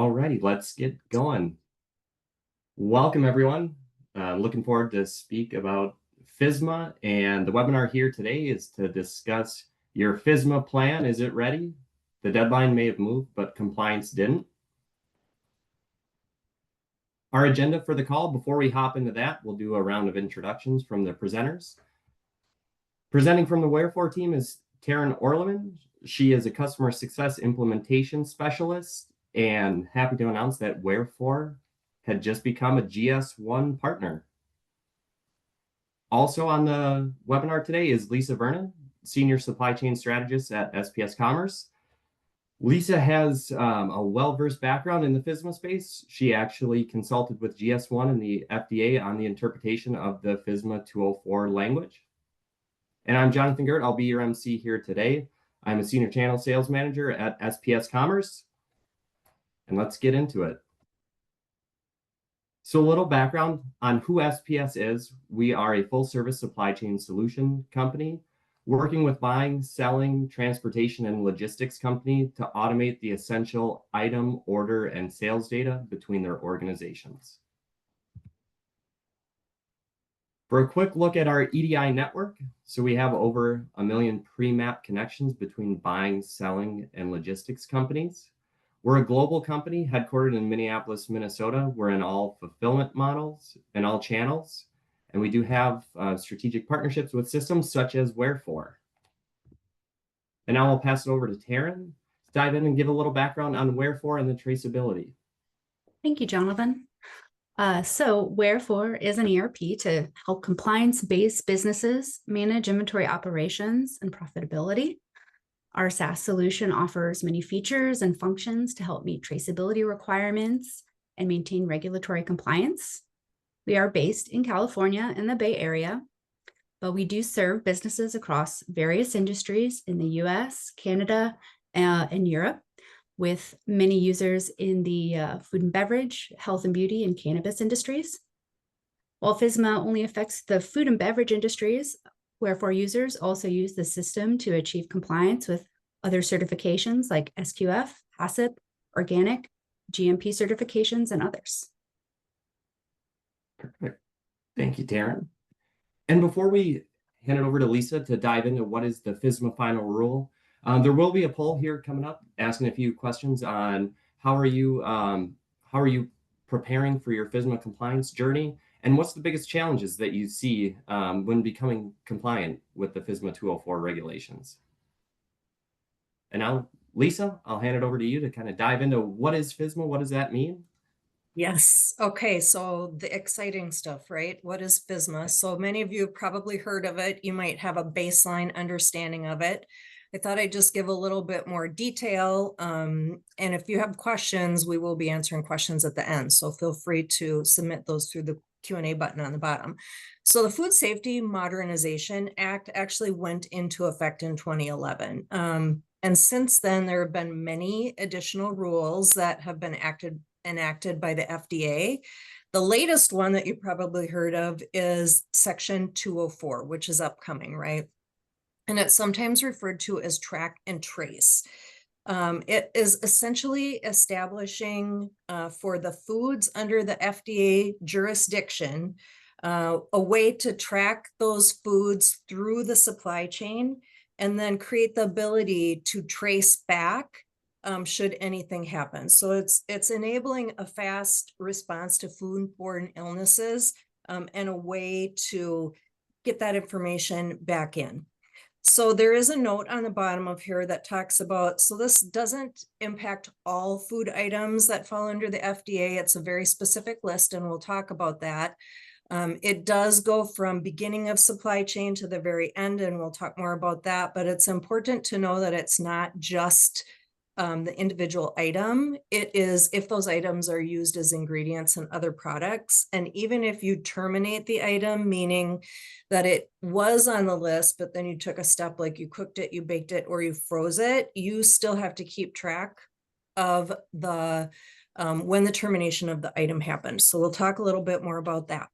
Alrighty, let's get going. Welcome, everyone. Looking forward to speak about FSMA, and the webinar here today is to discuss your FSMA plan. Is it ready? The deadline may have moved, but compliance didn't. Our agenda for the call, before we hop into that, we'll do a round of introductions from the presenters. Presenting from the Wherefour team is Taryn Orleman. She is a customer success implementation specialist, and happy to announce that Wherefour had just become a GS1 partner. Also on the webinar today is Lisa Vernon, Senior Supply Chain Strategist at SPS Commerce. Lisa has a well-versed background in the FSMA space. She actually consulted with GS1 and the FDA on the interpretation of the FSMA 204 language. And I'm Jonathan Gert. I'll be your MC here today. I'm a Senior Channel Sales Manager at SPS Commerce. And let's get into it. So a little background on who SPS is. We are a full-service supply chain solution company working with buying, selling, transportation, and logistics company to automate the essential item, order, and sales data between their organizations. For a quick look at our EDI network, so we have over 1 million pre-map connections between buying, selling, and logistics companies. We're a global company headquartered in Minneapolis, Minnesota. We're in all fulfillment models and all channels. And we do have strategic partnerships with systems such as Wherefour. And now I'll pass it over to Taryn to dive in and give a little background on Wherefour and the traceability. Thank you, Jonathan. So Wherefour is an ERP to help compliance-based businesses manage inventory operations and profitability. Our SaaS solution offers many features and functions to help meet traceability requirements and maintain regulatory compliance. We are based in California in the Bay Area, but we do serve businesses across various industries in the US, Canada, and Europe, with many users in the food and beverage, health and beauty, and cannabis industries. While FSMA only affects the food and beverage industries, Wherefour users also use the system to achieve compliance with other certifications like SQF, HACCP, organic, GMP certifications, and others. Perfect. Thank you, Taryn. And before we hand it over to Lisa to dive into what is the FSMA final rule, there will be a poll here coming up asking a few questions on how are you preparing for your FSMA compliance journey, and what's the biggest challenges that you see when becoming compliant with the FSMA 204 regulations. And now, Lisa, I'll hand it over to you to kind of dive into what is FSMA, what does that mean? Yes. Okay. So the exciting stuff, right? What is FSMA? So many of you have probably heard of it. You might have a baseline understanding of it. I thought I'd just give a little bit more detail. And if you have questions, we will be answering questions at the end. So feel free to submit those through the Q&A button on the bottom. So the Food Safety Modernization Act actually went into effect in 2011. And since then, there have been many additional rules that have been enacted by the FDA. The latest one that you probably heard of is Section 204, which is upcoming, right? And it's sometimes referred to as track and trace. It is essentially establishing for the foods under the FDA jurisdiction a way to track those foods through the supply chain and then create the ability to trace back should anything happen. So it's enabling a fast response to foodborne illnesses and a way to get that information back in. So there is a note on the bottom of here that talks about, so this doesn't impact all food items that fall under the FDA. It's a very specific list, and we'll talk about that. It does go from beginning of supply chain to the very end, and we'll talk more about that. But it's important to know that it's not just the individual item. It is if those items are used as ingredients in other products. And even if you terminate the item, meaning that it was on the list, but then you took a step like you cooked it, you baked it, or you froze it, you still have to keep track of the when the termination of the item happened. So we'll talk a little bit more about that.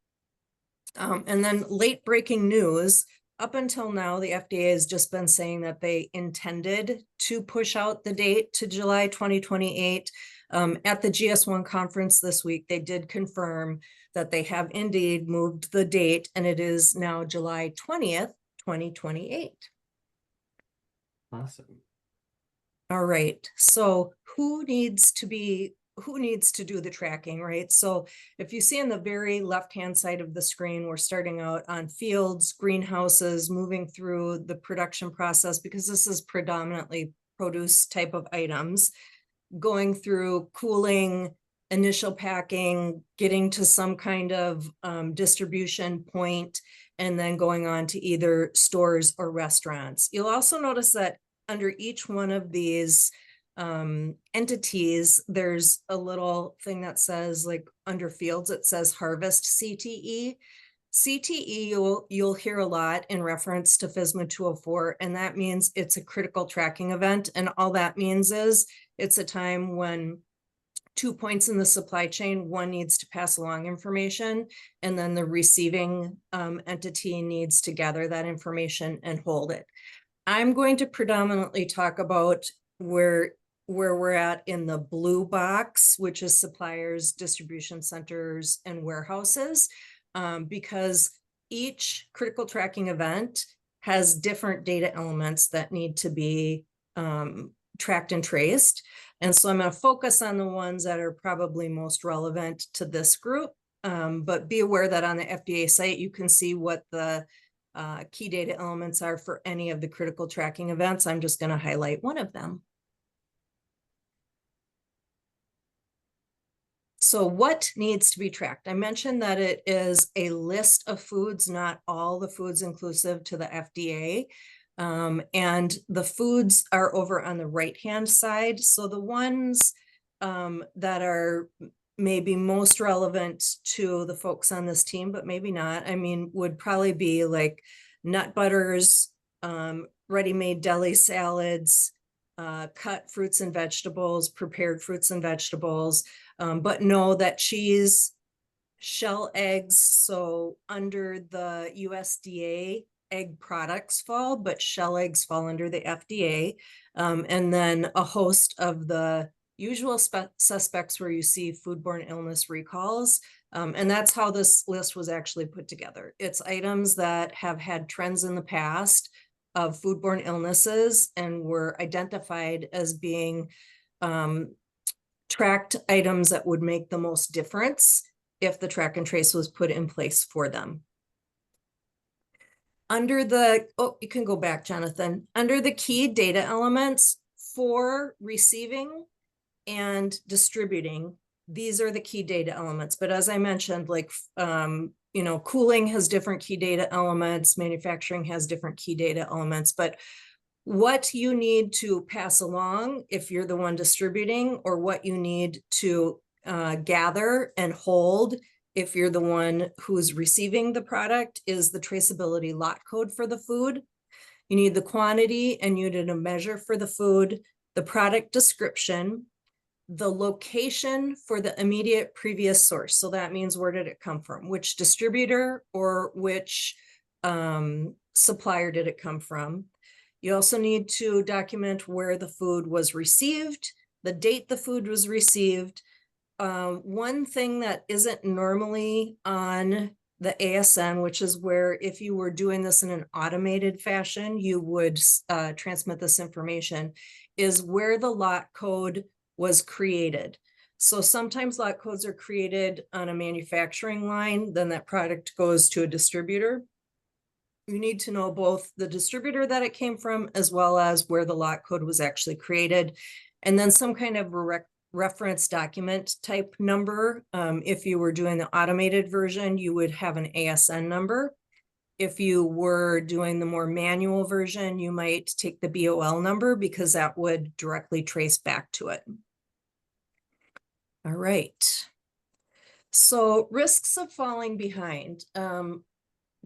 And then late breaking news. Up until now, the FDA has just been saying that they intended to push out the date to July 2028. At the GS1 conference this week, they did confirm that they have indeed moved the date, and it is now July 20th, 2028. Awesome. All right, so who needs to do the tracking, right? So if you see on the very left-hand side of the screen, we're starting out on fields, greenhouses, moving through the production process, because this is predominantly produce type of items, going through cooling, initial packing, getting to some kind of distribution point, and then going on to either stores or restaurants. You'll also notice that under each one of these entities, there's a little thing that says, like under fields, it says harvest CTE. CTE you'll hear a lot in reference to FSMA 204, and that means it's a critical tracking event. And all that means is it's a time when 2 points in the supply chain, one needs to pass along information, and then the receiving entity needs to gather that information and hold it. I'm going to predominantly talk about where we're at in the blue box, which is suppliers, distribution centers, and warehouses, because each critical tracking event has different data elements that need to be tracked and traced. And so I'm going to focus on the ones that are probably most relevant to this group. But be aware that on the FDA site, you can see what the key data elements are for any of the critical tracking events. I'm just going to highlight one of them. So what needs to be tracked? I mentioned that it is a list of foods, not all the foods inclusive to the FDA. And the foods are over on the right-hand side. So the ones that are maybe most relevant to the folks on this team, but maybe not, I mean, would probably be like nut butters, ready-made deli salads, cut fruits and vegetables, prepared fruits and vegetables, but know that cheese, shell eggs, so under the USDA, egg products fall, but shell eggs fall under the FDA. And then a host of the usual suspects where you see foodborne illness recalls. And that's how this list was actually put together. It's items that have had trends in the past of foodborne illnesses and were identified as being tracked items that would make the most difference if the track and trace was put in place for them. Under the, oh, you can go back, Jonathan. Under the key data elements for receiving and distributing, these are the key data elements. But as I mentioned, like, you know, cooling has different key data elements, manufacturing has different key data elements, but what you need to pass along if you're the one distributing, or what you need to gather and hold if you're the one who's receiving the product, is the traceability lot code for the food. You need the quantity and unit of measure for the food, the product description, the location for the immediate previous source. So that means, where did it come from? Which distributor or which supplier did it come from? You also need to document where the food was received, the date the food was received. One thing that isn't normally on the ASN, which is where if you were doing this in an automated fashion, you would transmit this information, is where the lot code was created. So sometimes lot codes are created on a manufacturing line, then that product goes to a distributor. You need to know both the distributor that it came from, as well as where the lot code was actually created. And then some kind of reference document type number. If you were doing the automated version, you would have an ASN number. If you were doing the more manual version, you might take the BOL number, because that would directly trace back to it. All right. So risks of falling behind.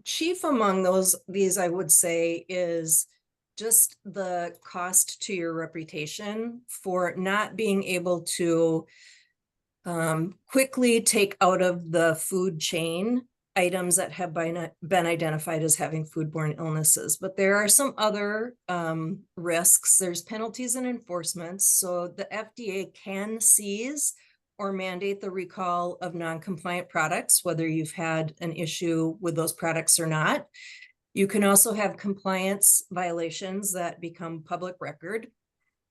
Chief among these, I would say, is just the cost to your reputation for not being able to quickly take out of the food chain items that have been identified as having foodborne illnesses. But there are some other risks. There's penalties and enforcements. So the FDA can seize or mandate the recall of non-compliant products, whether you've had an issue with those products or not. You can also have compliance violations that become public record.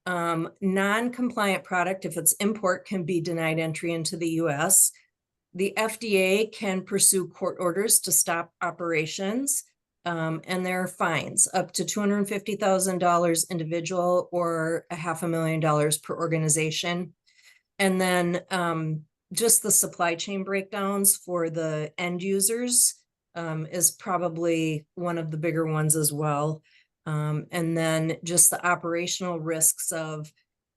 Non-compliant product, if it's import, can be denied entry into the US. The FDA can pursue court orders to stop operations, and there are fines up to $250,000 individual or $500,000 per organization. And then just the supply chain breakdowns for the end users is probably one of the bigger ones as well. And then just the operational risks of,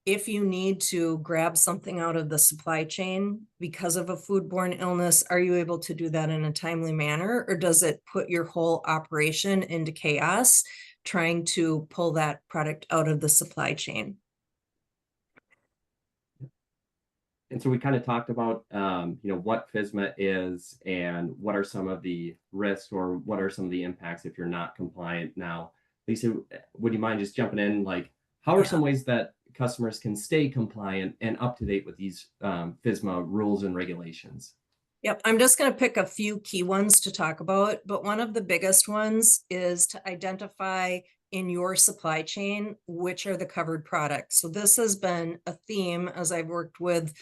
if you need to grab something out of the supply chain because of a foodborne illness, are you able to do that in a timely manner? Or does it put your whole operation into chaos trying to pull that product out of the supply chain? And so we kind of talked about, what FSMA is and what are some of the risks or what are some of the impacts if you're not compliant. Now, Lisa, would you mind just jumping in? Like, how are some ways that customers can stay compliant and up to date with these FSMA rules and regulations? Yep, I'm just going to pick a few key ones to talk about, but one of the biggest ones is to identify in your supply chain which are the covered products. So this has been a theme as I've worked with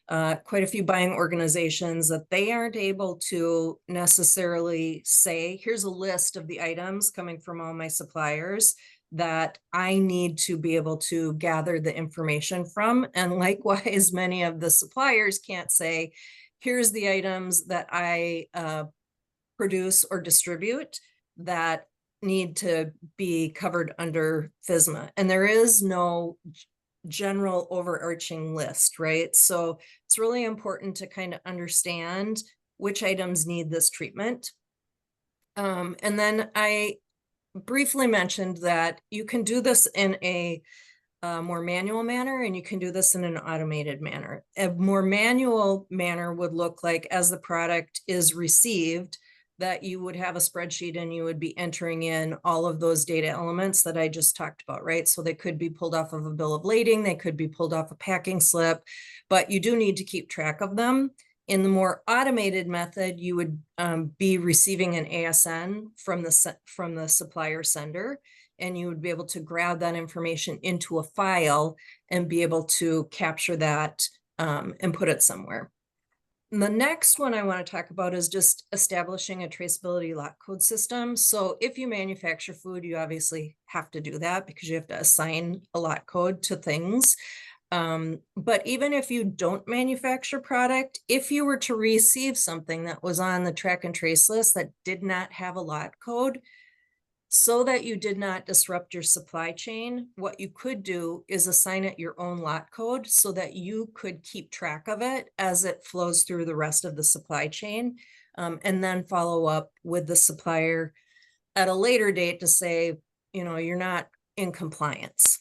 quite a few buying organizations, that they aren't able to necessarily say, here's a list of the items coming from all my suppliers that I need to be able to gather the information from. And likewise, many of the suppliers can't say, here's the items that I produce or distribute that need to be covered under FSMA. And there is no general overarching list, right? So it's really important to kind of understand which items need this treatment. And then I briefly mentioned that you can do this in a more manual manner, and you can do this in an automated manner. A more manual manner would look like, as the product is received, that you would have a spreadsheet and you would be entering in all of those data elements that I just talked about, right? So they could be pulled off of a bill of lading, they could be pulled off a packing slip, but you do need to keep track of them. In the more automated method, you would be receiving an ASN from the supplier sender, and you would be able to grab that information into a file and be able to capture that and put it somewhere. And the next one I want to talk about is just establishing a traceability lot code system. So if you manufacture food, you obviously have to do that because you have to assign a lot code to things. But even if you don't manufacture product, if you were to receive something that was on the track and trace list that did not have a lot code, so that you did not disrupt your supply chain, what you could do is assign it your own lot code so that you could keep track of it as it flows through the rest of the supply chain, and then follow up with the supplier at a later date to say, you're not in compliance.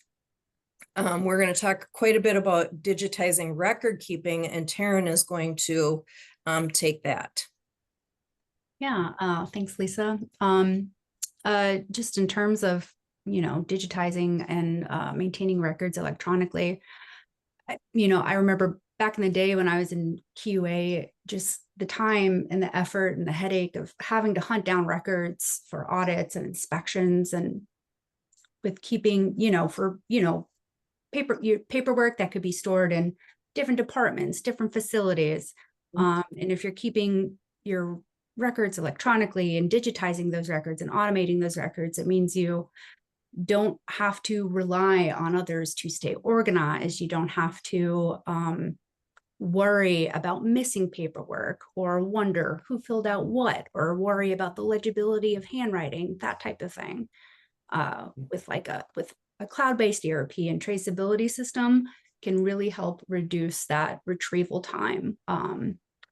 We're going to talk quite a bit about digitizing record keeping, and Taryn is going to take that. Yeah, thanks, Lisa. Just in terms of, digitizing and maintaining records electronically, I remember back in the day when I was in QA, just the time and the effort and the headache of having to hunt down records for audits and inspections, and with keeping, paperwork that could be stored in different departments, different facilities. And if you're keeping your records electronically and digitizing those records and automating those records, it means you don't have to rely on others to stay organized. You don't have to worry about missing paperwork or wonder who filled out what, or worry about the legibility of handwriting, that type of thing. With a cloud-based ERP and traceability system can really help reduce that retrieval time,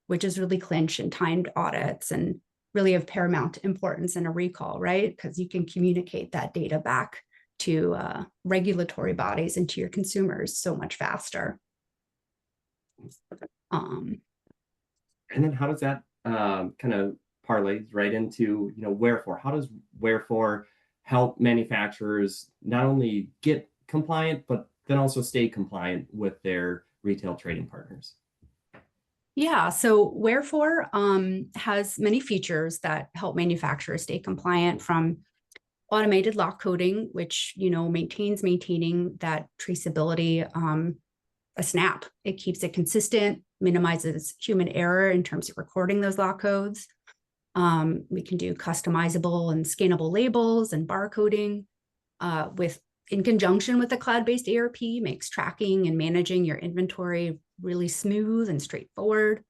which is really clinch and timed audits and really of paramount importance in a recall, right? Because you can communicate that data back to regulatory bodies and to your consumers so much faster. And then how does that kind of parlays right into, Wherefour. How does Wherefour help manufacturers not only get compliant, but then also stay compliant with their retail trading partners? Yeah, so Wherefour has many features that help manufacturers stay compliant, from automated lock coding, which maintaining that traceability, a snap. It keeps it consistent, minimizes human error in terms of recording those lock codes. We can do customizable and scannable labels and barcoding, in conjunction with a cloud-based ERP, makes tracking and managing your inventory really smooth and straightforward.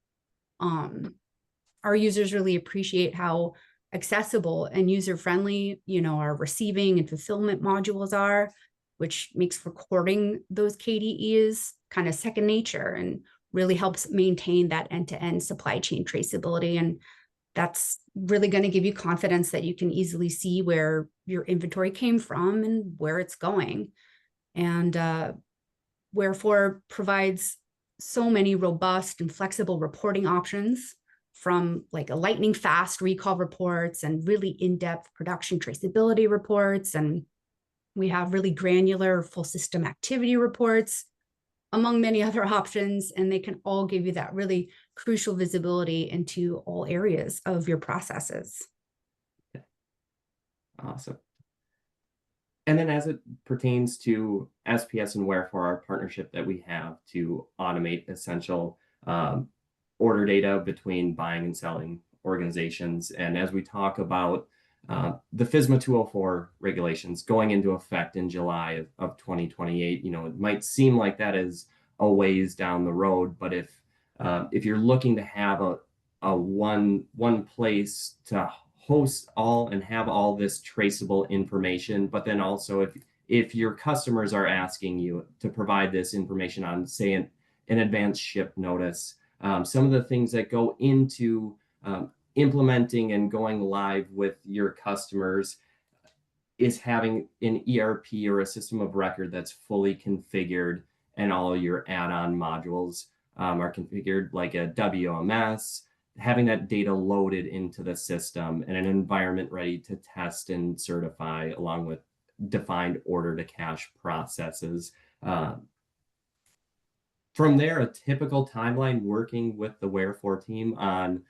Our users really appreciate how accessible and user-friendly, our receiving and fulfillment modules are, which makes recording those KDEs kind of second nature and really helps maintain that end-to-end supply chain traceability. And that's really going to give you confidence that you can easily see where your inventory came from and where it's going. And Wherefour provides so many robust and flexible reporting options, from like a lightning fast recall reports and really in-depth production traceability reports. And we have really granular full system activity reports, among many other options, and they can all give you that really crucial visibility into all areas of your processes. Awesome. And then as it pertains to SPS and Wherefour, our partnership that we have to automate essential order data between buying and selling organizations. And as we talk about the FSMA 204 regulations going into effect in July of 2028, it might seem like that is a ways down the road, but if you're looking to have a one place to host all and have all this traceable information, but then also if your customers are asking you to provide this information on, say, an advanced ship notice, some of the things that go into implementing and going live with your customers is having an ERP or a system of record that's fully configured, and all your add-on modules are configured like a WMS, having that data loaded into the system and an environment ready to test and certify, along with defined order to cash processes. From there, a typical timeline working with the Wherefour team on,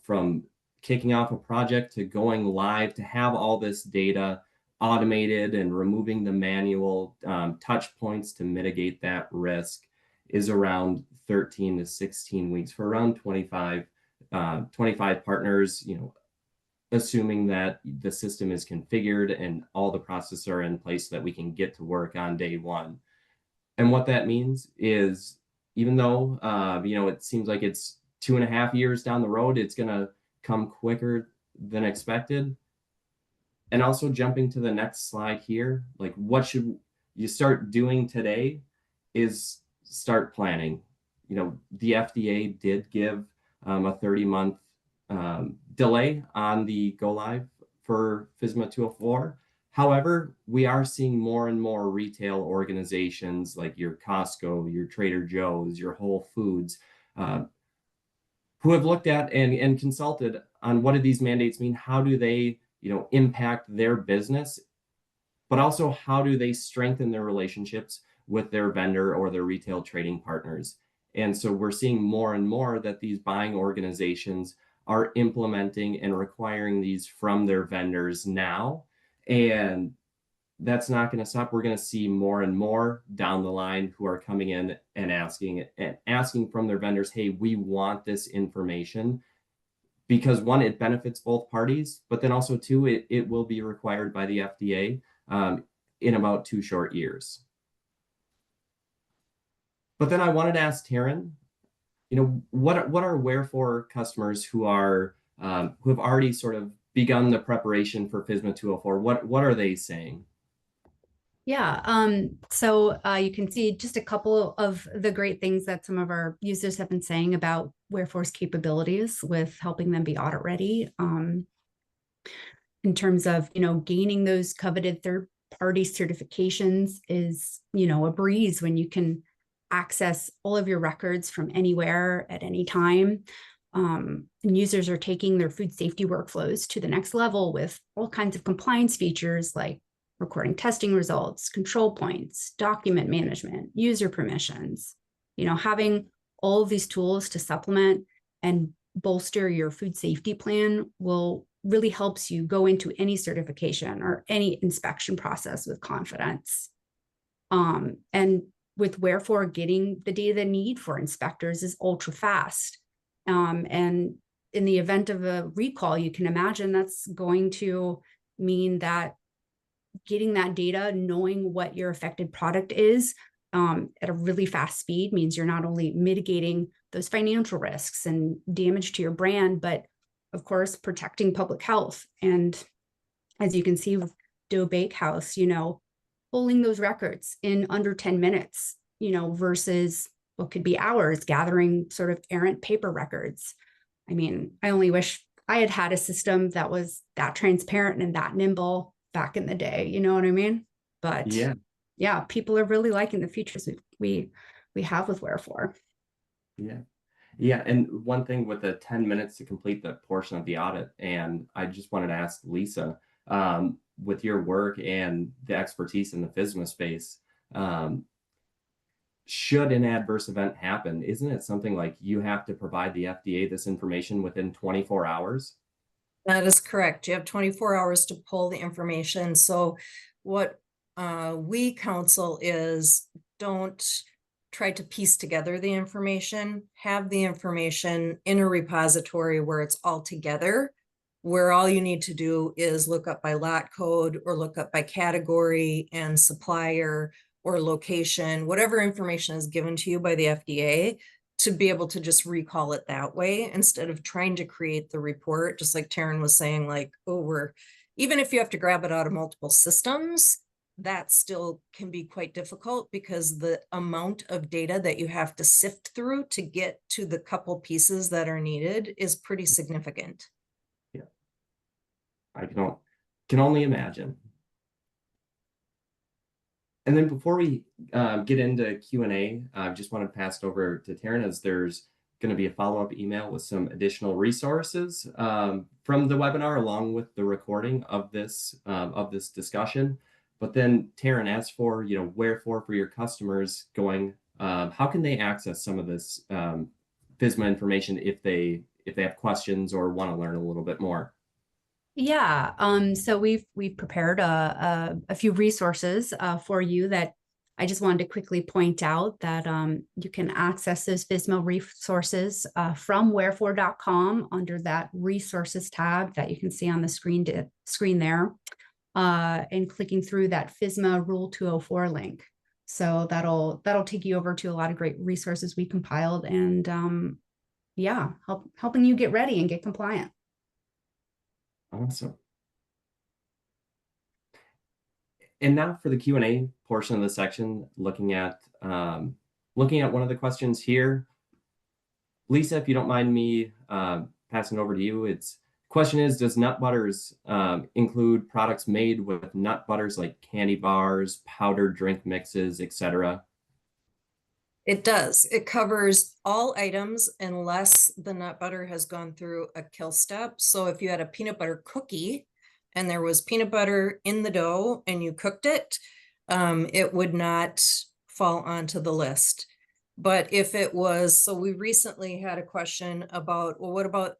from kicking off a project to going live, to have all this data automated and removing the manual touch points to mitigate that risk, is around 13 to 16 weeks for around 25 partners, assuming that the system is configured and all the processes are in place so that we can get to work on day one. And what that means is, even though, it seems like it's 2.5 years down the road, it's going to come quicker than expected. And also, jumping to the next slide here, like, what should you start doing today is start planning. The FDA did give a 30-month delay on the go live for FSMA 204. However, we are seeing more and more retail organizations like your Costco, your Trader Joe's, your Whole Foods, who have looked at and consulted on what do these mandates mean, how do they impact their business, but also how do they strengthen their relationships with their vendor or their retail trading partners. And so we're seeing more and more that these buying organizations are implementing and requiring these from their vendors now. And that's not going to stop. We're going to see more and more down the line who are coming in and asking from their vendors, hey, we want this information, because one, it benefits both parties, but then also two, it will be required by the FDA in about 2 short years. But then I wanted to ask Taryn, what are Wherefour customers who have already sort of begun the preparation for FSMA 204? What are they saying? Yeah, so you can see just a couple of the great things that some of our users have been saying about Wherefour's capabilities with helping them be audit ready, in terms of, gaining those coveted third-party certifications is, a breeze when you can access all of your records from anywhere at any time. And users are taking their food safety workflows to the next level with all kinds of compliance features like recording testing results, control points, document management, user permissions, having all of these tools to supplement and bolster your food safety plan will really helps you go into any certification or any inspection process with confidence. And with Wherefour, getting the data they need for inspectors is ultra fast. And in the event of a recall, you can imagine that's going to mean that getting that data, knowing what your affected product is at a really fast speed means you're not only mitigating those financial risks and damage to your brand, but of course, protecting public health. And as you can see with Dough Bakehouse, pulling those records in under 10 minutes, versus what could be hours gathering sort of errant paper records. I mean, I only wish I had had a system that was that transparent and that nimble back in the day, you know what I mean? But yeah, people are really liking the features we have with Wherefour. Yeah, and one thing with the 10 minutes to complete the portion of the audit, and I just wanted to ask Lisa, with your work and the expertise in the FSMA space, should an adverse event happen, isn't it something like you have to provide the FDA this information within 24 hours? That is correct. You have 24 hours to pull the information. So what we counsel is don't try to piece together the information, have the information in a repository where it's all together, where all you need to do is look up by lot code or look up by category and supplier or location, whatever information is given to you by the FDA, to be able to just recall it that way instead of trying to create the report, just like Taryn was saying, like, even if you have to grab it out of multiple systems, that still can be quite difficult because the amount of data that you have to sift through to get to the couple pieces that are needed is pretty significant. Yeah, I can only imagine. And then before we get into Q&A, I just want to pass it over to Taryn, as there's going to be a follow-up email with some additional resources from the webinar, along with the recording of this discussion. But then, Taryn, as for Wherefour for your customers going, how can they access some of this FSMA information if they have questions or want to learn a little bit more? Yeah, so we've prepared a few resources for you that I just wanted to quickly point out that you can access those FSMA resources from wherefour.com under that resources tab that you can see on the screen there, and clicking through that FSMA Rule 204 link. So that'll take you over to a lot of great resources we compiled, and yeah, helping you get ready and get compliant. Awesome. And now for the Q&A portion of the section, looking at one of the questions here. Lisa, if you don't mind me passing over to you, question is, does nut butters include products made with nut butters like candy bars, powdered drink mixes, etc.? It does. It covers all items unless the nut butter has gone through a kill step. So if you had a peanut butter cookie and there was peanut butter in the dough and you cooked it, it would not fall onto the list. But if it was, so we recently had a question about, well, what about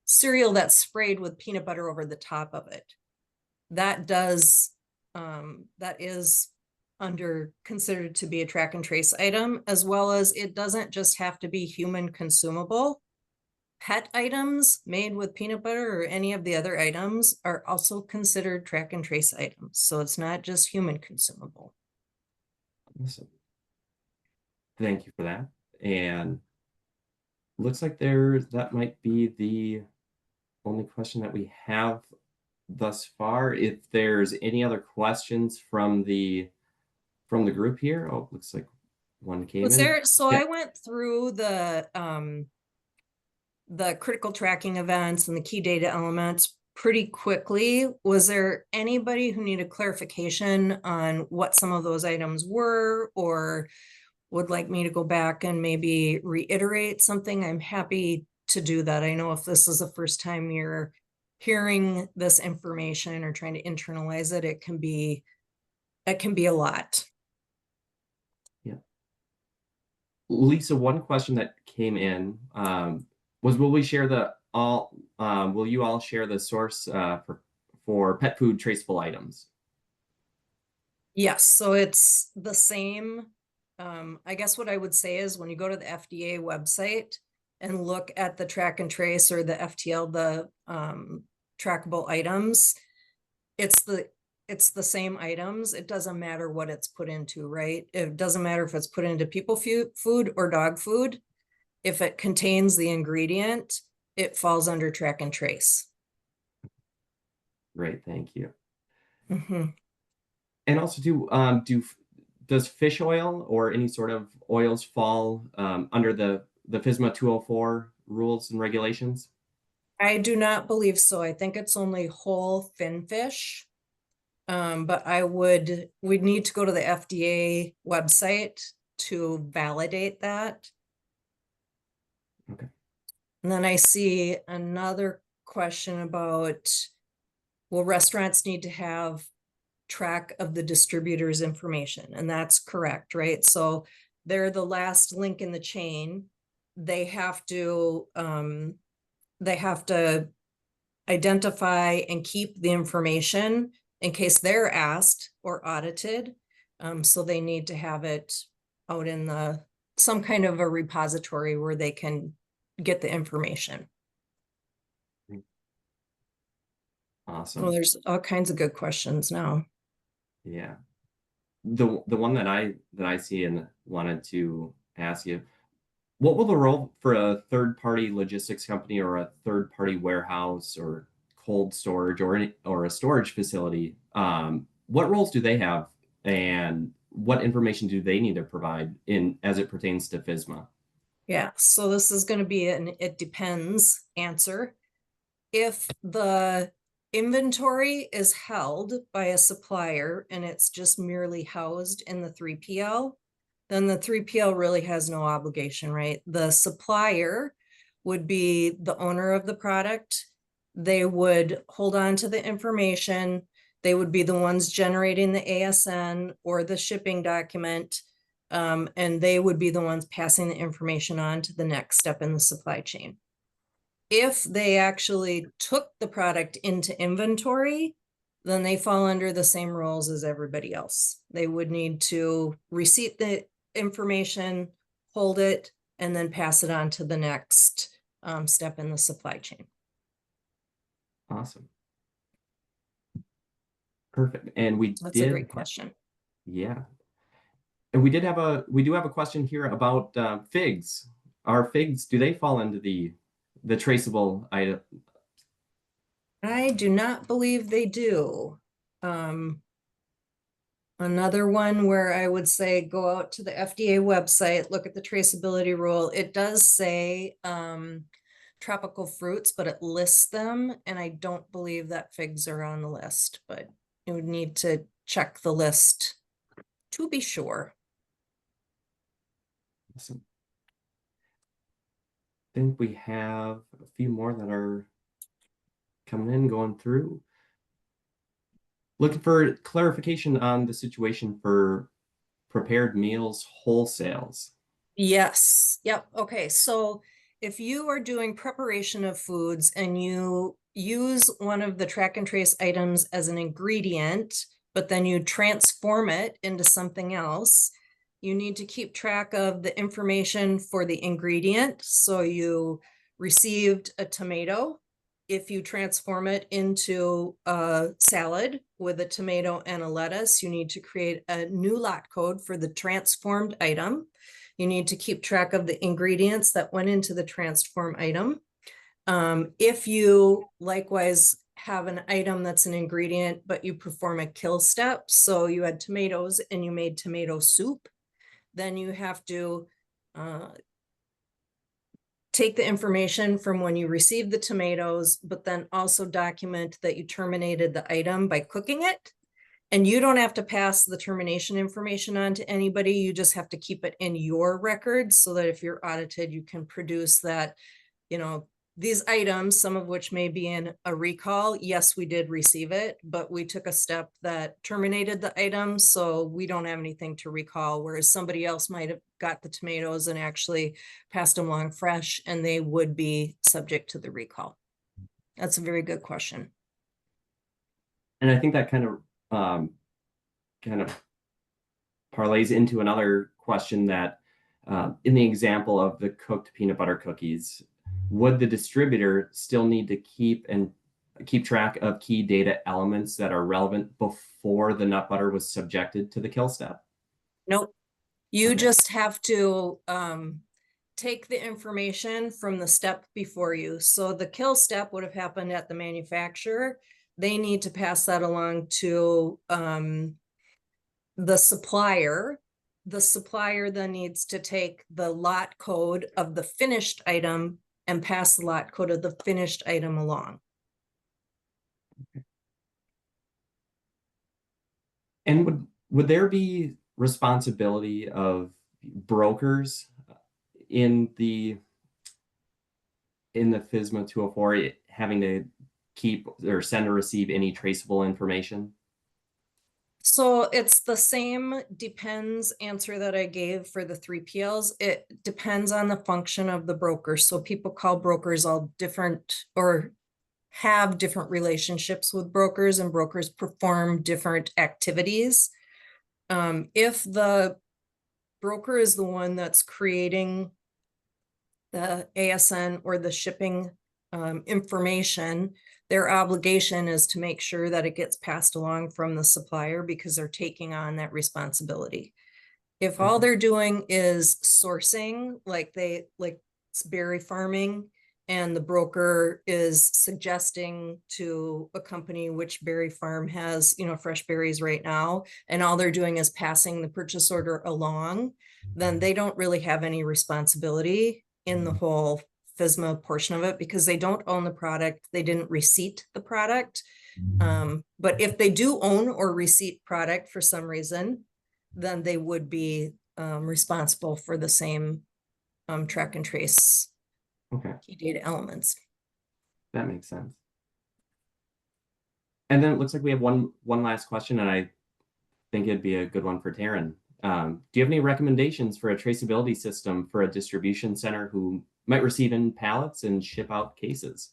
cereal that's sprayed with peanut butter over the top of it? That is considered to be a track and trace item, as well as it doesn't just have to be human consumable. Pet items made with peanut butter or any of the other items are also considered track and trace items. So it's not just human consumable. Awesome. Thank you for that. And looks like that might be the only question that we have thus far. If there's any other questions from the group here, looks like one came in. So yeah. I went through the critical tracking events and the key data elements pretty quickly. Was there anybody who needed clarification on what some of those items were, or would like me to go back and maybe reiterate something, I'm happy to do that. I know if this is the first time you're hearing this information or trying to internalize it, it can be a lot. Yeah. Lisa, one question that came in was, will you all share the source for pet food traceable items? Yes, so it's the same. I guess what I would say is when you go to the FDA website and look at the track and trace or the FTL, the trackable items, it's the same items. It doesn't matter what it's put into, right? It doesn't matter if it's put into people food or dog food. If it contains the ingredient, it falls under track and trace. Great, thank you. Mhm. And also, does fish oil or any sort of oils fall under the FSMA 204 rules and regulations? I do not believe so. I think it's only whole fin fish. But we'd need to go to the FDA website to validate that. Okay. And then I see another question about, will restaurants need to have track of the distributor's information? And that's correct, right? So they're the last link in the chain. They have to identify and keep the information in case they're asked or audited. So they need to have it out in some kind of a repository where they can get the information. Awesome. Well, there's all kinds of good questions now. Yeah. The one that I see and wanted to ask you, what will the role for a third-party logistics company or a third-party warehouse or cold storage or a storage facility? What roles do they have, and what information do they need to provide as it pertains to FSMA? Yeah, so this is going to be an it depends answer. If the inventory is held by a supplier and it's just merely housed in the 3PL, then the 3PL really has no obligation, right? The supplier would be the owner of the product. They would hold on to the information. They would be the ones generating the ASN or the shipping document. And they would be the ones passing the information on to the next step in the supply chain. If they actually took the product into inventory, then they fall under the same rules as everybody else. They would need to receipt the information, hold it, and then pass it on to the next step in the supply chain. Awesome. Perfect. And That's a great question. Yeah. And we do have a question here about figs. Are figs, do they fall into the traceable item? I do not believe they do. Another one where I would say go out to the FDA website, look at the traceability rule. It does say tropical fruits, but it lists them. And I don't believe that figs are on the list, but you would need to check the list to be sure. Awesome. I think we have a few more that are coming in, going through. Looking for clarification on the situation for prepared meals wholesales. Yes. Yep. Okay. So if you are doing preparation of foods and you use one of the track and trace items as an ingredient, but then you transform it into something else, you need to keep track of the information for the ingredient. So you received a tomato. If you transform it into a salad with a tomato and a lettuce, you need to create a new lot code for the transformed item. You need to keep track of the ingredients that went into the transform item. If you likewise have an item that's an ingredient, but you perform a kill step, so you had tomatoes and you made tomato soup, then you have to take the information from when you received the tomatoes, but then also document that you terminated the item by cooking it. And you don't have to pass the termination information on to anybody. You just have to keep it in your records so that if you're audited, you can produce that, you know, these items, some of which may be in a recall. Yes, we did receive it, but we took a step that terminated the item. So we don't have anything to recall, whereas somebody else might have got the tomatoes and actually passed them along fresh, and they would be subject to the recall. That's a very good question. And I think that kind of parlays into another question that in the example of the cooked peanut butter cookies, would the distributor still need to keep track of key data elements that are relevant before the nut butter was subjected to the kill step? Nope. You Okay. just have to take the information from the step before you. So the kill step would have happened at the manufacturer. They need to pass that along to the supplier. The supplier then needs to take the lot code of the finished item and pass the lot code of the finished item along. Okay. And would there be responsibility of brokers in the FSMA 204 having to keep or send or receive any traceable information? So it's the same depends answer that I gave for the 3PLs. It depends on the function of the broker. So people call brokers all different or have different relationships with brokers, and brokers perform different activities. If the broker is the one that's creating the ASN or the shipping information, their obligation is to make sure that it gets passed along from the supplier because they're taking on that responsibility. If all they're doing is sourcing, like it's berry farming, and the broker is suggesting to a company which berry farm has, you know, fresh berries right now, and all they're doing is passing the purchase order along, then they don't really have any responsibility in the whole FSMA portion of it because they don't own the product. They didn't receipt the product. But if they do own or receipt product for some reason, then they would be responsible for the same track and trace key data elements. That makes sense. And then it looks like we have one last question, and I think it'd be a good one for Taryn. Do you have any recommendations for a traceability system for a distribution center who might receive in pallets and ship out cases?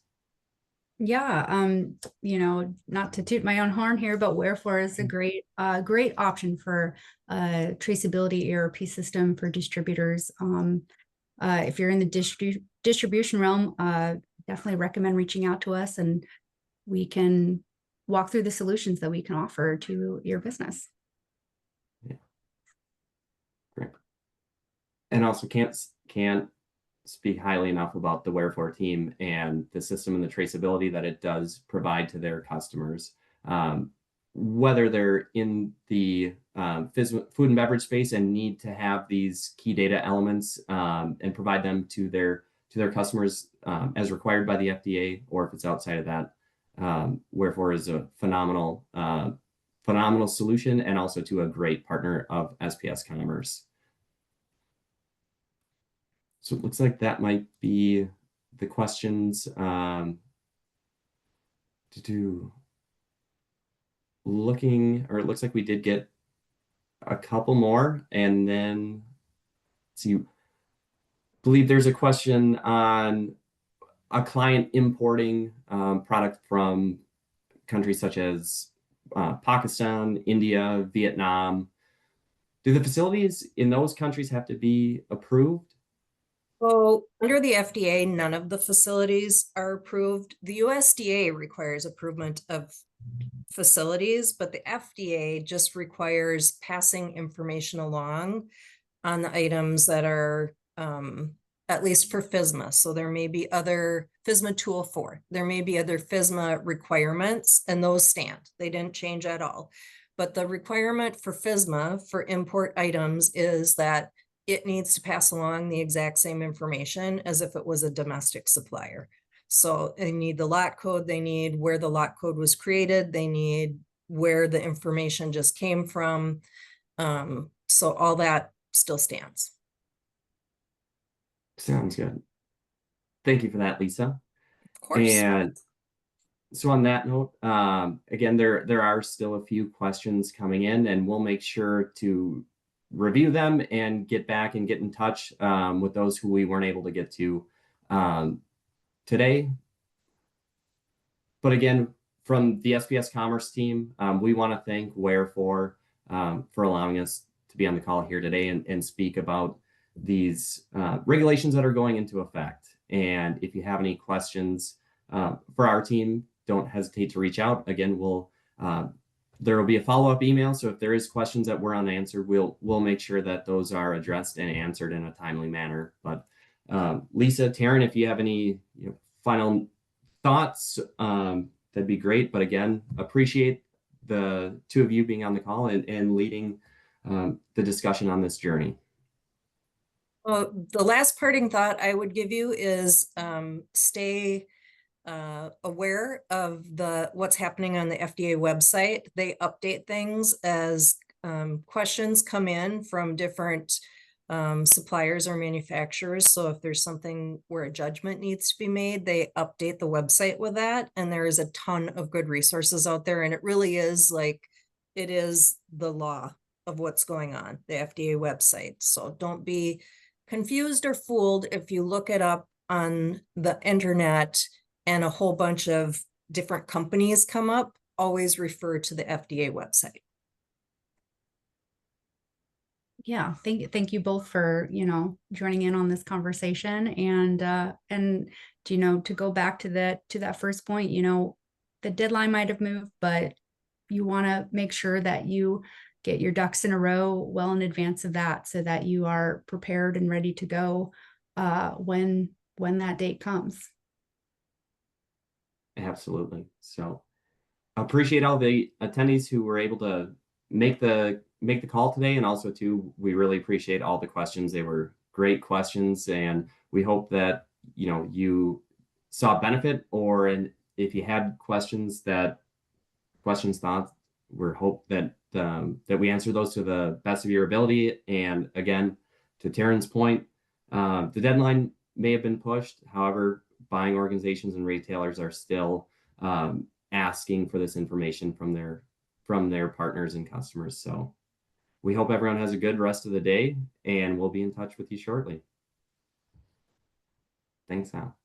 Yeah, you know, not to toot my own horn here, but Wherefour is a great option for a traceability ERP system for distributors. If you're in the distribution realm, definitely recommend reaching out to us, and we can walk through the solutions that we can offer to your business. Yeah. Great. And also can't speak highly enough about the Wherefour team and the system and the traceability that it does provide to their customers, whether they're in the food and beverage space and need to have these key data elements and provide them to their customers as required by the FDA, or if it's outside of that. Wherefour is a phenomenal solution, and also to a great partner of SPS Commerce. So it looks like that might be the questions. Looking, or it looks like we did get a couple more, and then see, I believe there's a question on a client importing product from countries such as Pakistan, India, Vietnam. Do the facilities in those countries have to be approved? So under the FDA, none of the facilities are approved. The USDA requires approval of facilities, but the FDA just requires passing information along on the items that are at least for FSMA. So there may be other FSMA 204. There may be other FSMA requirements, and those stand. They didn't change at all. But the requirement for FSMA for import items is that it needs to pass along the exact same information as if it was a domestic supplier. So they need the lot code, they need where the lot code was created, they need where the information just came from. So all that still stands. Sounds good. Thank you for that, Lisa. Of course. And so on that note, again, there are still a few questions coming in, and we'll make sure to review them and get back and get in touch with those who we weren't able to get to today. But again, from the SPS Commerce team, we want to thank Wherefour for allowing us to be on the call here today and speak about these regulations that are going into effect. And if you have any questions for our team, don't hesitate to reach out. Again, there will be a follow-up email. So if there is questions that were unanswered, we'll make sure that those are addressed and answered in a timely manner. But Lisa, Taryn, if you have any final thoughts, that'd be great. But again, appreciate the two of you being on the call and leading the discussion on this journey. The last parting thought I would give you is stay aware of what's happening on the FDA website. They update things as questions come in from different suppliers or manufacturers. So if there's something where a judgment needs to be made, they update the website with that. And there is a ton of good resources out there. And it really is it is the law of what's going on, the FDA website. So don't be confused or fooled if you look it up on the internet and a whole bunch of different companies come up. Always refer to the FDA website. Yeah, thank you both for joining in on this conversation, and to go back to that first point, the deadline might have moved, but you want to make sure that you get your ducks in a row well in advance of that, so that you are prepared and ready to go when that date comes. Absolutely. So appreciate all the attendees who were able to make the call today, and also too, we really appreciate all the questions. They were great questions, and we hope that you saw benefit, and if you had questions, thoughts, we hope that we answer those to the best of your ability. And again, to Taryn's point, the deadline may have been pushed. However, buying organizations and retailers are still asking for this information from their partners and customers. So we hope everyone has a good rest of the day, and we'll be in touch with you shortly. Thanks, Al.